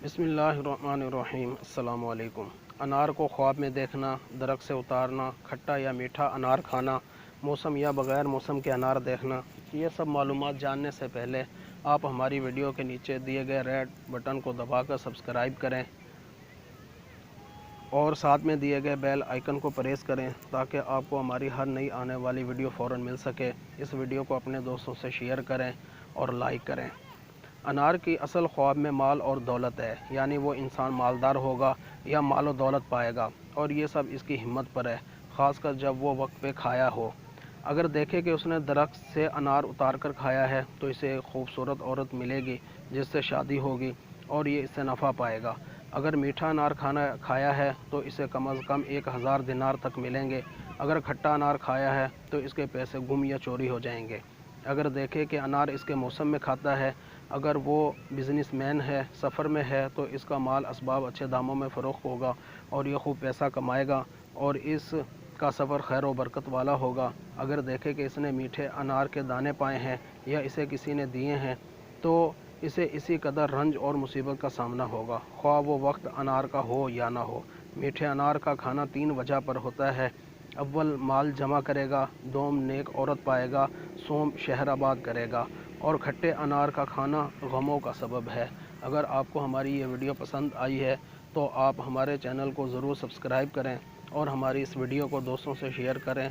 बिस्मिल्लाहिर्रहमानिर्रहीम। अस्सलाम वालेकुम। अनार को ख्वाब में देखना, दरख्त से उतारना, खट्टा या मीठा अनार खाना, मौसम या बग़ैर मौसम के अनार देखना, ये सब मालूमात जानने से पहले आप हमारी वीडियो के नीचे दिए गए रेड बटन को दबाकर सब्सक्राइब करें और साथ में दिए गए बेल आइकन को प्रेस करें ताकि आपको हमारी हर नई आने वाली वीडियो फ़ौरन मिल सके। इस वीडियो को अपने दोस्तों से शेयर करें और लाइक करें। अनार की असल ख्वाब में माल और दौलत है, यानी वो इंसान मालदार होगा या माल और दौलत पाएगा, और ये सब इसकी हिम्मत पर है, ख़ासकर जब वो वक्त पे खाया हो। अगर देखे कि उसने दरख्त से अनार उतार कर खाया है तो इसे एक खूबसूरत औरत मिलेगी जिससे शादी होगी और ये इससे नफ़ा पाएगा। अगर मीठा अनार खाया है तो इसे कम अज़ कम 1000 दिनार तक मिलेंगे। अगर खट्टा अनार खाया है तो इसके पैसे गुम या चोरी हो जाएंगे। अगर देखे कि अनार इसके मौसम में खाता है, अगर वो बिज़नेसमैन है, सफ़र में है, तो इसका माल असबाब अच्छे दामों में फ़रोख्त होगा और ये खूब पैसा कमाएगा और इसका सफ़र खैर व बरकत वाला होगा। अगर देखे कि इसने मीठे अनार के दाने पाए हैं या इसे किसी ने दिए हैं तो इसे इसी कदर रंज और मुसीबत का सामना होगा, ख्वाह वो वक्त अनार का हो या ना हो। मीठे अनार का खाना 3 वजह पर होता है। अव्वल माल जमा करेगा, दोम नेक औरत पाएगा, सोम शहर आबाद करेगा, और खट्टे अनार का खाना गमों का सबब है। अगर आपको हमारी ये वीडियो पसंद आई है तो आप हमारे चैनल को ज़रूर सब्सक्राइब करें और हमारी इस वीडियो को दोस्तों से शेयर करें।